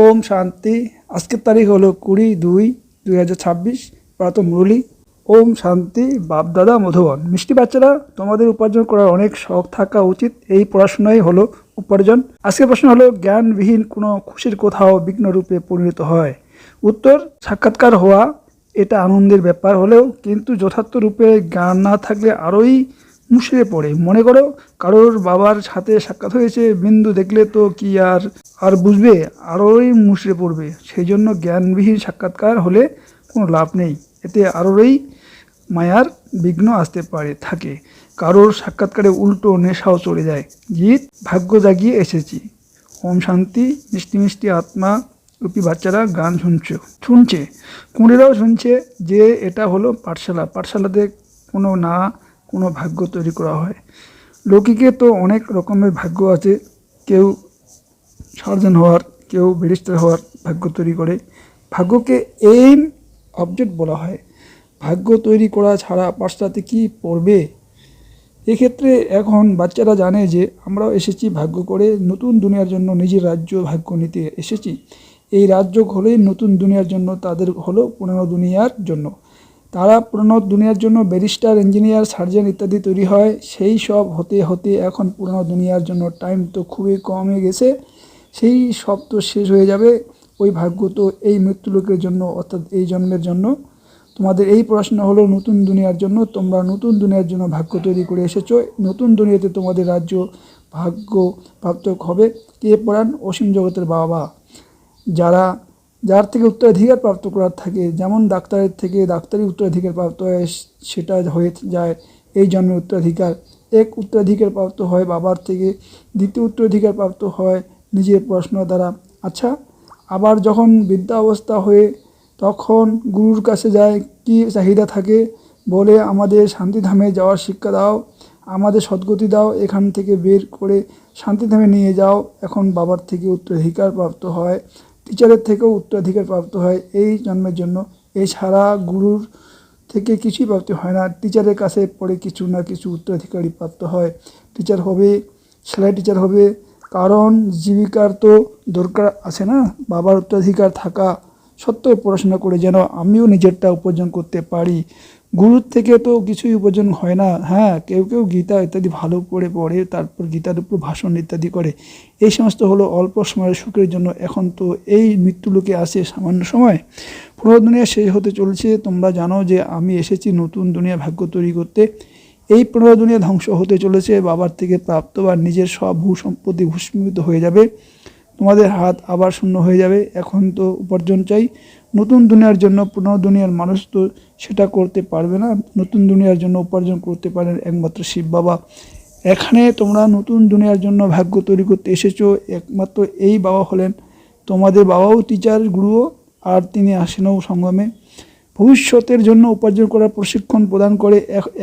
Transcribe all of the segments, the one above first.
ওম শান্তি। আজকের তারিখ হলো 20/2/2026। প্রাতঃ মুরলী। ওম শান্তি। বাপদাদা মধুবন। মিষ্টি বাচ্চারা, তোমাদের উপার্জন করার অনেক শখ থাকা উচিত। এই পড়াশোনাই হলো উপার্জন। আজকের প্রশ্ন হলো, জ্ঞানবিহীন কোনো খুশির কোথাও বিঘ্নরূপে পরিণত হয়। উত্তর, সাক্ষাৎকার হওয়া এটা আনন্দের ব্যাপার হলেও কিন্তু যথার্থ রূপে জ্ঞান না থাকলে আরোই মুষড়ে পড়ে। মনে করো, কারোর বাবার সাথে সাক্ষাৎ হয়েছে, বিন্দু দেখলে তো কি আর বুঝবে, আরোই মুষড়ে পড়বে। সেই জন্য জ্ঞানবিহীন সাক্ষাৎকার হলে কোনো লাভ নেই, এতে আরোই মায়ার বিঘ্ন আসতে পারে থাকে। কারোর সাক্ষাৎকারে উল্টো নেশাও চলে যায়। গীত, ভাগ্য জাগিয়ে এসেছি। ওম শান্তি। মিষ্টি মিষ্টি আত্মা রূপী বাচ্চারা গান শুনছে, কুঁড়েরাও শুনছে যে এটা হলো পাঠশালা। পাঠশালাতে কোনো ভাগ্য তৈরি করা হয়। লৌকিকে তো অনেক রকমের ভাগ্য আছে। কেউ সার্জন হওয়ার, কেউ ব্যারিস্টার হওয়ার ভাগ্য তৈরি করে। ভাগ্যকে এইম অবজেক্ট বলা হয়। ভাগ্য তৈরি করা ছাড়া পাঠশালাতে কি পড়বে? এক্ষেত্রে এখন বাচ্চারা জানে যে আমরাও এসেছি ভাগ্য করে, নতুন দুনিয়ার জন্য নিজের রাজ্য ভাগ্য নিতে এসেছি। এই রাজ্য হলেই নতুন দুনিয়ার জন্য, তাদের হলো পুরনো দুনিয়ার জন্য। তারা পুরনো দুনিয়ার জন্য ব্যারিস্টার, ইঞ্জিনিয়ার, সার্জন ইত্যাদি তৈরি হয়। সেই সব হতে হতে এখন পুরনো দুনিয়ার জন্য টাইম তো খুবই কমে গেছে। সেই সব তো শেষ হয়ে যাবে। ওই ভাগ্য তো এই মৃত্যুলোকের জন্য, অর্থাৎ এই জন্মের জন্য। তোমাদের এই পড়াশোনা হলো নতুন দুনিয়ার জন্য। তোমরা নতুন দুনিয়ার জন্য ভাগ্য তৈরি করে এসেছো। নতুন দুনিয়াতে তোমাদের রাজ্য ভাগ্য প্রাপ্ত হবে। কে পড়ান? অসীম জগতের বাবা। যার থেকে উত্তরাধিকার প্রাপ্ত করার থাকে, যেমন ডাক্তারের থেকে ডাক্তারি উত্তরাধিকার প্রাপ্ত হয়, সেটা হয়ে যায় এই জন্মের উত্তরাধিকার। এক উত্তরাধিকার প্রাপ্ত হয় বাবার থেকে, দ্বিতীয় উত্তরাধিকার প্রাপ্ত হয় নিজের পড়াশোনার দ্বারা। আচ্ছা, আবার যখন বৃদ্ধা অবস্থা হয়ে তখন গুরুর কাছে যায়, কি চাহিদা থাকে? বলে, আমাদের শান্তিধামে যাওয়ার শিক্ষা দাও, আমাদের সদ্গতি দাও, এখান থেকে বের করে শান্তিধামে নিয়ে যাও। এখন বাবার থেকে উত্তরাধিকার প্রাপ্ত হয়, টিচারের থেকেও উত্তরাধিকার প্রাপ্ত হয় এই জন্মের জন্য। এছাড়া গুরুর থেকে কিছুই প্রাপ্তি হয় না। টিচারের কাছে পড়ে কিছু না কিছু উত্তরাধিকারী প্রাপ্ত হয়। টিচার হবে, সেলাই টিচার হবে, কারণ জীবিকার তো দরকার আছে না। বাবার উত্তরাধিকার থাকা সত্ত্বেও পড়াশোনা করে যেন আমিও নিজেরটা উপার্জন করতে পারি। গুরুর থেকে তো কিছুই উপার্জন হয় না। হ্যাঁ, কেউ কেউ গীতা ইত্যাদি ভালো করে পড়ে, তারপর গীতার উপর ভাষণ ইত্যাদি করে। এই সমস্ত হলো অল্প সময়ের সুখের জন্য। এখন তো এই মৃত্যুলোকে আসে সামান্য সময়। পুরো দুনিয়া শেষ হতে চলেছে। তোমরা জানো যে আমি এসেছি নতুন দুনিয়া ভাগ্য তৈরি করতে। এই পুরো দুনিয়া ধ্বংস হতে চলেছে। বাবার থেকে প্রাপ্ত বা নিজের সব ভূ সম্পত্তি ভূস্মিত হয়ে যাবে। তোমাদের হাত আবার শূন্য হয়ে যাবে। এখন তো উপার্জন চাই নতুন দুনিয়ার জন্য। পুরনো দুনিয়ার মানুষ তো সেটা করতে পারবে না। নতুন দুনিয়ার জন্য উপার্জন করতে পারেন একমাত্র শিব বাবা। এখানে তোমরা নতুন দুনিয়ার জন্য ভাগ্য তৈরি করতে এসেছো। একমাত্র এই বাবা হলেন তোমাদের বাবাও টিচার, গুরুও, আর তিনি আসেনও সঙ্গমে। ভবিষ্যতের জন্য উপার্জন করার প্রশিক্ষণ প্রদান করে।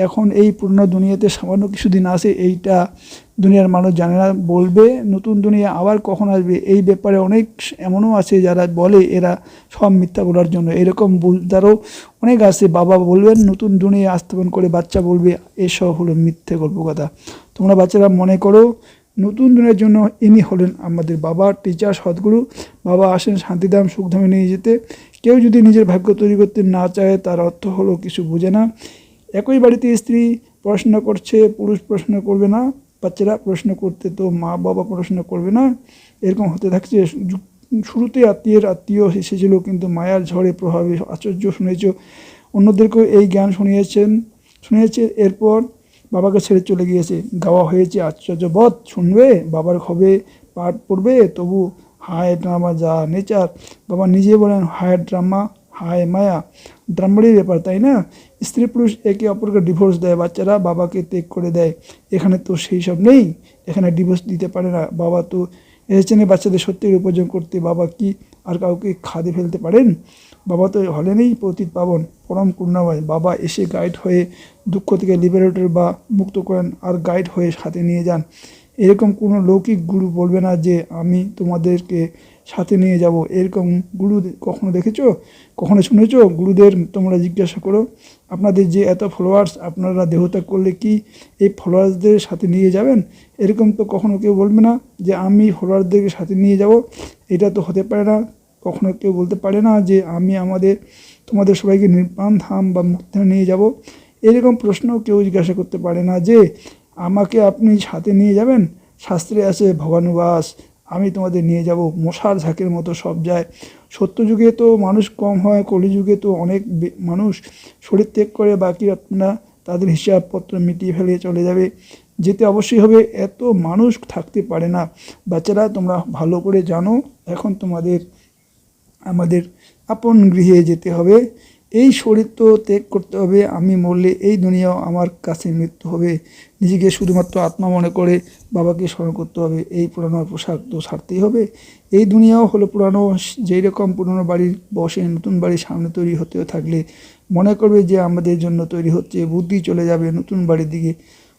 এখন এই পুরনো দুনিয়াতে সামান্য কিছুদিন আসে, এইটা দুনিয়ার মানুষ জানে না। বলবে নতুন দুনিয়া আবার কখন আসবে, এই ব্যাপারে অনেক এমনও আছে যারা বলে এরা সব মিথ্যা বলার জন্য। এরকম বুঝদারও অনেক আছে। বাবা বলবেন নতুন দুনিয়া আসতেপন করে, বাচ্চা বলবে এসব হলো মিথ্যে গল্প কথা। তোমরা বাচ্চারা মনে করো নতুন দুনিয়ার জন্য ইনি হলেন আমাদের বাবা, টিচার, সদ্গুরু। বাবা আসেন শান্তিধাম সুখধামে নিয়ে যেতে। কেউ যদি নিজের ভাগ্য তৈরি করতে না চায়, তার অর্থ হলো কিছু বোঝে না। একই বাড়িতে স্ত্রী পড়াশোনা করছে, পুরুষ পড়াশোনা করবে না। বাচ্চারা পড়াশোনা করতে তো মা বাবা পড়াশোনা করবে না। এরকম হতে থাকছে। শুরুতে আত্মীয় এসেছিল, কিন্তু মায়ার ঝড়ে প্রভাবে আশ্চর্য শুনেছ, অন্যদেরকেও এই জ্ঞান শুনিয়েছে। এরপর বাবাকে ছেড়ে চলে গিয়েছে। গাওয়া হয়েছে আশ্চর্যবোধ। শুনবে, বাবার হবে পাঠ পড়বে, তবু হায় ড্রামা, যা নেচার। বাবা নিজে বলেন হায় ড্রামা, হায় মায়া। ড্রামারই ব্যাপার, তাই না? স্ত্রী পুরুষ একে অপরকে ডিভোর্স দেয়, বাচ্চারা বাবাকে ত্যাগ করে দেয়। এখানে তো সেই সব নেই। এখানে ডিভোর্স দিতে পারে না। বাবা তো এসেছেন বাচ্চাদের সত্যির উপার্জন করতে। বাবা কি আর কাউকে খাদে ফেলতে পারেন? বাবা তো হলেনই পতিত পাবন, পরম করুণাময়। বাবা এসে গাইড হয়ে দুঃখ থেকে লিবারেটর বা মুক্ত করেন, আর গাইড হয়ে সাথে নিয়ে যান। এরকম কোনো লৌকিক গুরু বলবে না যে আমি তোমাদেরকে সাথে নিয়ে যাব। এরকম গুরু কখনো দেখেছো, কখনো শুনেছো? গুরুদের তোমরা জিজ্ঞাসা করো। আপনাদের যে এত ফলোয়ার্স, আপনারা দেহত্যাগ করলে কি এই ফলোয়ার্সদের সাথে নিয়ে যাবেন? এরকম তো কখনো কেউ বলবে না যে আমি ফলোয়ারদেরকে সাথে নিয়ে যাব। এটা তো হতে পারে না। কখনো কেউ বলতে পারে না যে আমি তোমাদের সবাইকে নির্বাণ ধাম বা মুক্তিধামে নিয়ে যাব। এরকম প্রশ্ন কেউ জিজ্ঞাসা করতে পারে না যে আমাকে আপনি সাথে নিয়ে যাবেন। শাস্ত্রে আছে ভবানুবাস, আমি তোমাদের নিয়ে যাব। মশার ঝাঁকের মতো সব যায়। সত্যযুগে তো মানুষ কম হয়, কলিযুগে তো অনেক মানুষ শরীর ত্যাগ করে, বাকি আপনারা তাদের হিসাবপত্র মিটিয়ে ফেলে চলে যাবে। যেতে অবশ্যই হবে, এত মানুষ থাকতে পারে না। বাচ্চারা তোমরা ভালো করে জানো, এখন তোমাদের আমাদের আপন গৃহে যেতে হবে। এই শরীর তো ত্যাগ করতে হবে। আমি মরলে এই দুনিয়াও আমার কাছে মৃত্যু হবে। নিজেকে শুধুমাত্র আত্মা মনে করে বাবাকে স্মরণ করতে হবে। এই পুরানো পোশাক তো ছাড়তেই হবে। এই দুনিয়াও হলো পুরানো। যেই রকম পুরানো বাড়ির বসে নতুন বাড়ির সামনে তৈরি হতে থাকলে মনে করবে যে আমাদের জন্য তৈরি হচ্ছে, বুদ্ধি চলে যাবে নতুন বাড়ির দিকে।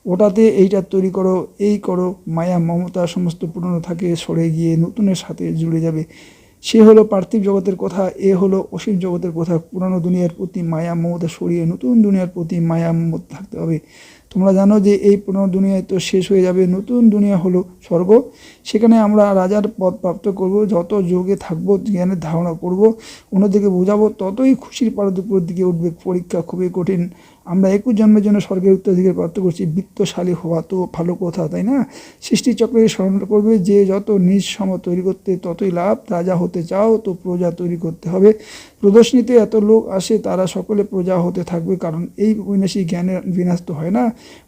ওটাতে এইটা তৈরি করো, এই করো, মায়া মমতা সমস্ত পুরনো থাকে সরে গিয়ে নতুনের সাথে জুড়ে যাবে। সে হলো পার্থিব জগতের কথা, এ হলো অসীম জগতের কথা। পুরানো দুনিয়ার প্রতি মায়া মমতা সরিয়ে নতুন দুনিয়ার প্রতি মায়া মমতা থাকতে হবে। তোমরা জানো যে এই পুরানো দুনিয়ায় তো শেষ হয়ে যাবে, নতুন দুনিয়া হলো স্বর্গ। সেখানে আমরা রাজার পদ প্রাপ্ত করব। যত যোগে থাকবো, জ্ঞানের ধারণা করব, অন্যদিকে বোঝাবো, ততই খুশির পারদ উপর দিকে উঠবে। পরীক্ষা খুবই কঠিন। আমরা 21 জন্মের জন্য স্বর্গের উত্তরাধিকার প্রাপ্ত করছি। বৃত্তশালী হওয়া তো ভালো কথা, তাই না? সৃষ্টিচক্রের স্মরণ করবে যে যত নিজ সম তৈরি করতে ততই লাভ। রাজা হতে চাও তো প্রজা তৈরি করতে হবে। প্রদর্শনীতে এত লোক আসে, তারা সকলে প্রজা হতে থাকবে, কারণ এই বিনাশী জ্ঞানের বিনাশ তো হয় না।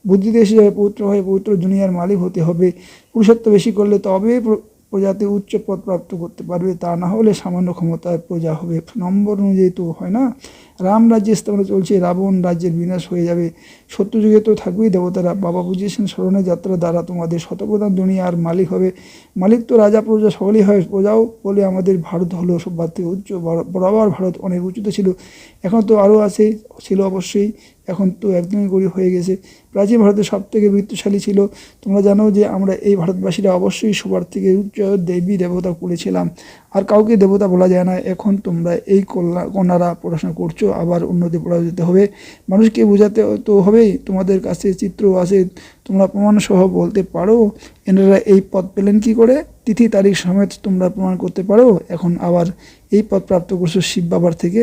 বুদ্ধিতে এসে যায় পবিত্র হয়ে পবিত্র দুনিয়ার মালিক হতে হবে। পুরুষত্ব বেশি করলে তবে প্রজাতে উচ্চ পদ প্রাপ্ত করতে পারবে, তা না হলে সামান্য ক্ষমতায় প্রজা হবে। নম্বর অনুযায়ী তো হয় না। রাম রাজ্যের স্থাপনা চলছে, রাবণ রাজ্যের বিনাশ হয়ে যাবে। সত্যযুগে তো থাকবেই দেবতারা। বাবা বুঝিয়েছেন স্মরণের যাত্রা দ্বারা তোমাদের শতপ্রধান দুনিয়ার মালিক হবে। মালিক তো রাজা প্রজা সকলেই হয়। প্রজাও বলে আমাদের ভারত হলো সবার থেকে উচ্চ। বরাবর ভারত অনেক উঁচুতে ছিল, এখন তো আরও আছে, ছিল অবশ্যই, এখন তো একদমই গরিব হয়ে গেছে। প্রাচীন ভারতে সব থেকে বৃত্তশালী ছিল। তোমরা জানো যে আমরা এই ভারতবাসীরা অবশ্যই সবার থেকে উচ্চ দেবী দেবতা করেছিলাম, আর কাউকে দেবতা বলা যায় না। এখন তোমরা এই কন্যারা পড়াশোনা করছো, আবার অন্যদের পড়া যেতে হবে। মানুষকে বোঝাতে তো হবেই। তোমাদের কাছে চিত্র আছে, তোমরা প্রমাণ সহ বলতে পারো এনারা এই পদ পেলেন কি করে, তিথি তারিখ সমেত তোমরা প্রমাণ করতে পারো। এখন আবার এই পদ প্রাপ্ত করছো শিব বাবার থেকে,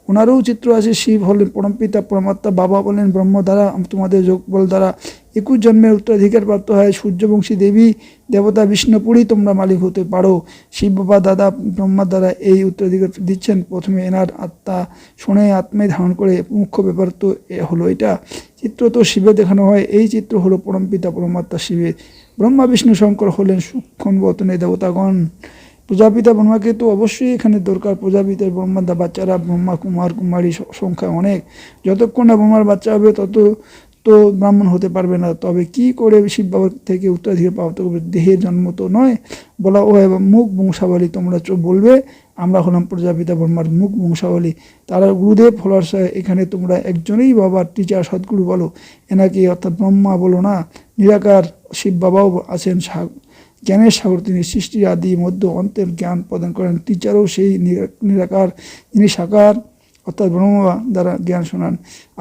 ওনারও চিত্র আছে। শিব হলেন পরমপিতা পরমাত্মা, বাবা বলেন ব্রহ্ম দ্বারা, তোমাদের যোগ বল দ্বারা 21 জন্মের উত্তরাধিকার প্রাপ্ত হয়। সূর্যবংশী দেবী দেবতা বিষ্ণুপুরই তোমরা মালিক হতে পারো। শিব বাবা দাদা ব্রহ্মার দ্বারা এই উত্তরাধিকার দিচ্ছেন। প্রথমে এনার আত্মা শোনে, আত্মায় ধারণ করে। মুখ্য ব্যাপার তো হলো এটা। চিত্র তো শিবে দেখানো হয়, এই চিত্র হলো পরমপিতা পরমাত্মা শিবের। ব্রহ্মা বিষ্ণু শঙ্কর হলেন সূক্ষ্ম বতনে দেবতাগণ। প্রজাপিতা ব্রহ্মাকে তো অবশ্যই এখানে দরকার। প্রজাপিতার ব্রহ্মার বাচ্চারা ব্রহ্মা কুমার কুমারী সংখ্যা অনেক। যতক্ষণ না ব্রহ্মার বাচ্চা হবে তত তো ব্রাহ্মণ হতে পারবে না। তবে কি করে শিব বাবার থেকে উত্তরাধিকার প্রাপ্ত করবে? দেহের জন্ম তো নয়। বলা ও এবং মুখ বংশাবলী, তোমরা বলবে আমরা হলাম প্রজাপিতা ব্রহ্মার মুখ বংশাবলী। তারা গুরুদেব ফলোয়ার্স। এখানে তোমরা একজনেই বাবার টিচার সদ্গুরু বলো, এনাকে অর্থাৎ ব্রহ্মা বলো না। নিরাকার শিব বাবাও আছেন, জ্ঞানের সাগর তিনি। সৃষ্টির আদি মধ্য অন্তের জ্ঞান প্রদান করেন। টিচারও সেই নিরাকার, যিনি সাকার অর্থাৎ ব্রহ্ম দ্বারা জ্ঞান শোনান।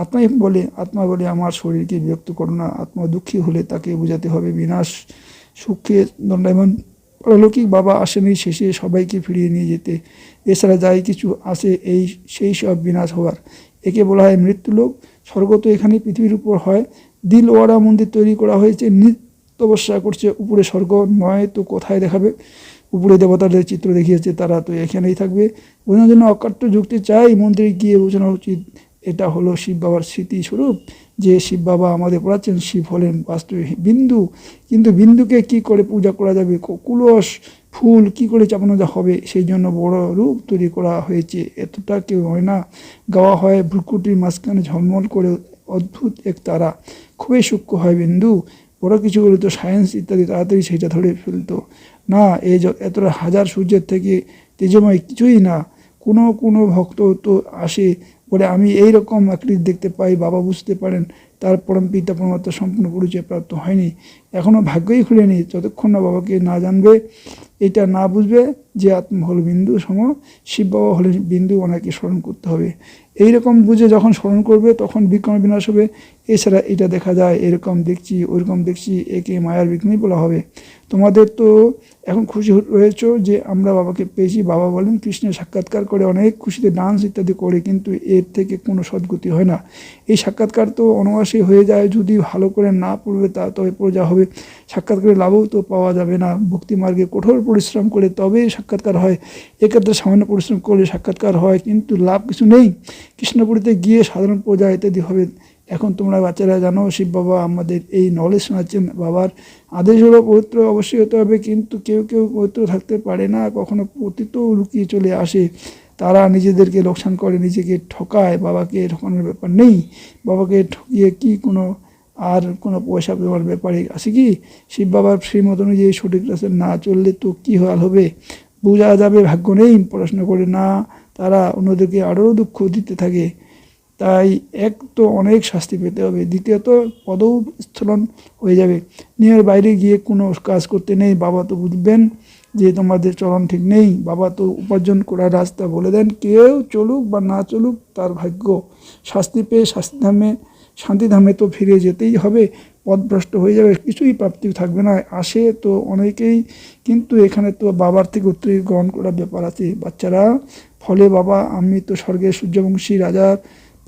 আত্মা বলে আমার শরীরকে বিরক্ত করো না। আত্মা দুঃখী হলে তাকে বোঝাতে হবে বিনাশ সুখে দণ্ডায়মান। অলৌকিক বাবা আসেনি শেষে সবাইকে ফিরিয়ে নিয়ে যেতে। এছাড়া যাই কিছু আসে সেই সব বিনাশ হওয়ার, একে বলা হয় মৃত্যুলোক। স্বর্গ তো এখানে পৃথিবীর উপর হয়। দিলওয়ারা মন্দির তৈরি করা হয়েছে, তপস্যা করছে। উপরে স্বর্গ নয় তো কোথায় দেখাবে? উপরে দেবতাদের চিত্র দেখিয়েছে, তারা তো এখানেই থাকবে। বোঝানোর জন্য অকাট্য যুক্তি চাই, মন্দিরে গিয়ে বোঝানো উচিত। এটা হলো শিব বাবার স্মৃতিস্বরূপ, যে শিব বাবা আমাদের পড়াচ্ছেন। শিব হলেন বাস্তবে বিন্দু, কিন্তু বিন্দুকে কি করে পূজা করা যাবে? কুলস ফুল কি করে চাপানো হবে? সেই জন্য বড় রূপ তৈরি করা হয়েছে। এতটা কেউ হয় না। গাওয়া হয় ভ্রুকুটির মাঝখানে ঝলমল করে অদ্ভুত এক তারা, খুবই সূক্ষ্ম হয় বিন্দু। বড় কিছু হলে তো সায়েন্স ইত্যাদি তাড়াতাড়ি সেটা ধরে ফেলতো না। এতটা হাজার সূর্যের থেকে তেজময় কিছুই না। কোনো ভক্ত তো আসে বলে আমি এই রকম আকৃতি দেখতে পাই, বাবা বুঝতে পারেন তার পরম পিতা পরমাত্মা সম্পূর্ণ পরিচয় প্রাপ্ত হয়নি, এখনও ভাগ্যই খুলেনি। যতক্ষণ না বাবাকে না জানবে, এটা না বুঝবে যে আত্মা হলো বিন্দু সম, শিব বাবা হলেন বিন্দু, ওনাকে স্মরণ করতে হবে। এইরকম বুঝে যখন স্মরণ করবে তখন বিক্রম বিনাশ হবে। এছাড়া এটা দেখা যায়, এরকম দেখছি ওইরকম দেখছি, একে মায়ার বিঘ্নই বলা হবে। তোমাদের তো এখন খুশি রয়েছে যে আমরা বাবাকে পেয়েছি। বাবা বলেন কৃষ্ণের সাক্ষাৎকার করে অনেক খুশিতে ডান্স ইত্যাদি করে, কিন্তু এর থেকে কোনো সদ্গতি হয় না। এই সাক্ষাৎকার তো অনায়াসে হয়ে যায়, যদি ভালো করে না পড়বে তা তবে পড়ে যা হবে, সাক্ষাৎকারের লাভও তো পাওয়া যাবে না। ভক্তি মার্গে কঠোর পরিশ্রম করে তবেই সাক্ষাৎকার হয়, এক্ষেত্রে সামান্য পরিশ্রম করলে সাক্ষাৎকার হয়, কিন্তু লাভ কিছু নেই। কৃষ্ণপুরীতে গিয়ে সাধারণ পূজা ইত্যাদি হবে। এখন তোমরা বাচ্চারা জানো, শিব বাবা আমাদের এই নলেজ শোনাচ্ছেন। বাবার আদেশ হলো পবিত্র অবশ্যই হতে হবে, কিন্তু কেউ কেউ পবিত্র থাকতে পারে না, কখনো পতিত লুকিয়ে চলে আসে। তারা নিজেদেরকে লোকসান করে, নিজেকে ঠকায়। বাবাকে ঠকানোর ব্যাপার নেই। বাবাকে ঠকিয়ে কি কোনো আর কোনো পয়সা দেওয়ার ব্যাপারে আছে কি? শিব বাবার শ্রীমত অনুযায়ী সঠিক রাস্তা না চললে তো কী হাল হবে বোঝা যাবে। ভাগ্য নেই, পড়াশোনা করে না, তারা অন্যদেরকে আরও দুঃখ দিতে থাকে। তাই এক তো অনেক শাস্তি পেতে হবে, দ্বিতীয়ত পদস্খলন হয়ে যাবে। নিয়মের বাইরে গিয়ে কোনো কাজ করতে নেই। বাবা তো বুঝবেন যে তোমাদের চলন ঠিক নেই। বাবা তো উপার্জন করার রাস্তা বলে দেন, কেউ চলুক বা না চলুক তার ভাগ্য। শাস্তি পেয়ে শান্তিধামে তো ফিরে যেতেই হবে। পথভ্রষ্ট হয়ে যাবে, কিছুই প্রাপ্তি থাকবে না। আসে তো অনেকেই, কিন্তু এখানে তো বাবার থেকে উত্তরীয় গ্রহণ করার ব্যাপার আছে বাচ্চারা। ফলে বাবা আমি তো স্বর্গের সূর্যবংশী রাজার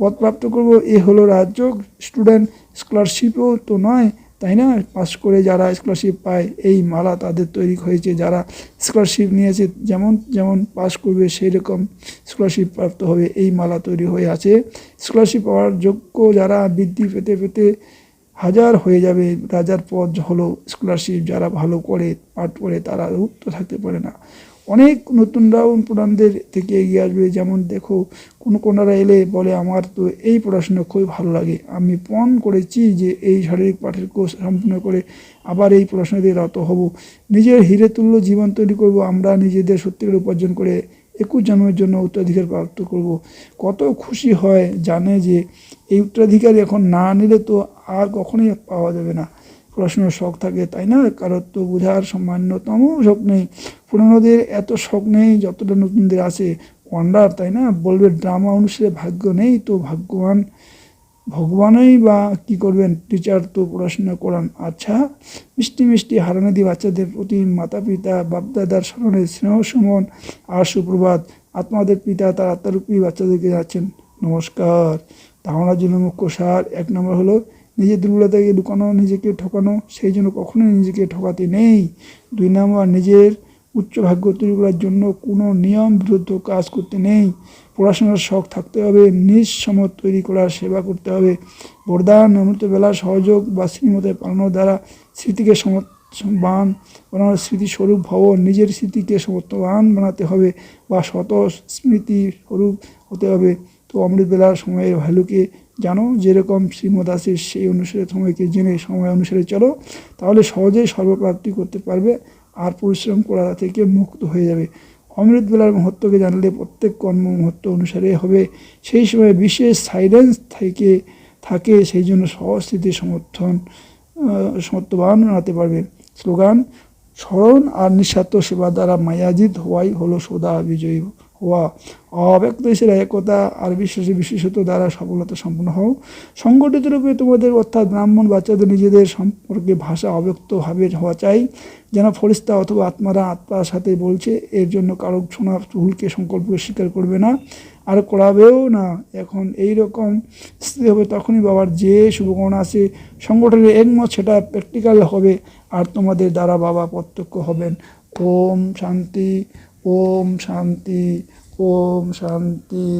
পদ প্রাপ্ত করব, এ হলো রাজ্য। স্টুডেন্ট স্কলারশিপও তো নয়, তাই না? পাস করে যারা স্কলারশিপ পায়, এই মালা তাদের তৈরি হয়েছে। যারা স্কলারশিপ নিয়েছে যেমন যেমন পাস করবে সেই রকম স্কলারশিপ প্রাপ্ত হবে, এই মালা তৈরি হয়ে আছে। স্কলারশিপ পাওয়ার যোগ্য যারা বৃদ্ধি পেতে পেতে হাজার হয়ে যাবে। রাজার পদ হলো স্কলারশিপ। যারা ভালো করে পাঠ করে তারা উত্তর থাকতে পারে না। অনেক নতুনরাও পুরাণদের থেকে এগিয়ে আসবে। যেমন দেখো, কোনারা এলে বলে আমার তো এই পড়াশোনা খুবই ভালো লাগে, আমি পণ করেছি যে এই শারীরিক পাঠের কোর্স সম্পূর্ণ করে আবার এই পড়াশোনা দিয়ে রত হব, নিজের হিরে তুল্য জীবন তৈরি করব। আমরা নিজেদের সত্যিকার উপার্জন করে 21 জন্মের জন্য উত্তরাধিকার প্রাপ্ত করব। কত খুশি হয় জানে যে এই উত্তরাধিকার এখন না নিলে তো আর কখনোই পাওয়া যাবে না। পড়াশোনার শখ থাকে, তাই না? কারোর তো বোঝার সামান্যতম শখ নেই। পুরানোদের এত শখ নেই যতটা নতুনদের আছে। ওয়ান্ডার, তাই না? বলবে ড্রামা অনুসারে ভাগ্য নেই তো ভগবানই বা কী করবেন? টিচার তো পড়াশোনা করান। আচ্ছা, মিষ্টি মিষ্টি হারানাদি বাচ্চাদের প্রতি মাতা পিতা বাপদাদার স্মরণে স্নেহ সুমন আর সুপ্রভাত। আত্মাদের পিতা তার আত্মারূপী বাচ্চাদেরকে যাচ্ছেন নমস্কার। ধারণার জন্য মুখ্য সার 1 নম্বর হলো নিজের দুর্বলতাকে লুকানো, নিজেকে ঠকানো, সেই জন্য কখনোই নিজেকে ঠকাতে নেই। 2 নম্বর নিজের উচ্চ ভাগ্য তৈরি করার জন্য কোনো নিয়ম বিরুদ্ধ কাজ করতে নেই। পড়াশোনার শখ থাকতে হবে, নিজ সমত তৈরি করার সেবা করতে হবে। বরদান অমৃতবেলা সহযোগ বা শ্রীমতে পালানোর দ্বারা স্মৃতিকে বান বানানোর স্মৃতিস্বরূপ ভব। নিজের স্মৃতিকে সমর্থবান বানাতে হবে বা শত স্মৃতি স্বরূপ হতে হবে। তো অমৃতবেলার সময়ের ভ্যালুকে জানো, যেরকম শ্রীমদ আছে সেই অনুসারে সময়কে জেনে সময় অনুসারে চলো, তাহলে সহজেই সর্বপ্রাপ্তি করতে পারবে আর পরিশ্রম করা থেকে মুক্ত হয়ে যাবে। অমৃত বেলার মুহূর্তকে জানলে প্রত্যেক কর্ম মুহূর্ত অনুসারে হবে। সেই সময় বিশেষ সাইলেন্স থাকে, সেই জন্য সহস্থিতি সমর্থবান বানাতে পারবে। স্লোগান: স্মরণ আর নিঃস্বার্থ সেবা দ্বারা মায়াজিত হওয়াই হলো সদা বিজয়ী হওয়া। অব্যক্ত ঈশ্বরের একতা আর বিশেষত দ্বারা সফলতা সম্পন্ন হও। সংগঠিত রূপে তোমাদের অর্থাৎ ব্রাহ্মণ বাচ্চাদের নিজেদের সম্পর্কে ভাষা অব্যক্তভাবে হওয়া চাই, যেন ফরিস্তা অথবা আত্মারা আত্মার সাথে বলছে। এর জন্য কারো শোনা ভুলকে সংকল্পকে স্বীকার করবে না আর করাবেও না। এখন এই রকম স্থিতি হবে তখনই বাবার যে শুভকামনা আছে সংগঠনের একমত, সেটা প্র্যাকটিক্যাল হবে আর তোমাদের দ্বারা বাবা প্রত্যক্ষ হবেন। ওম শান্তি, ওম শান্তি, ওম শান্তি।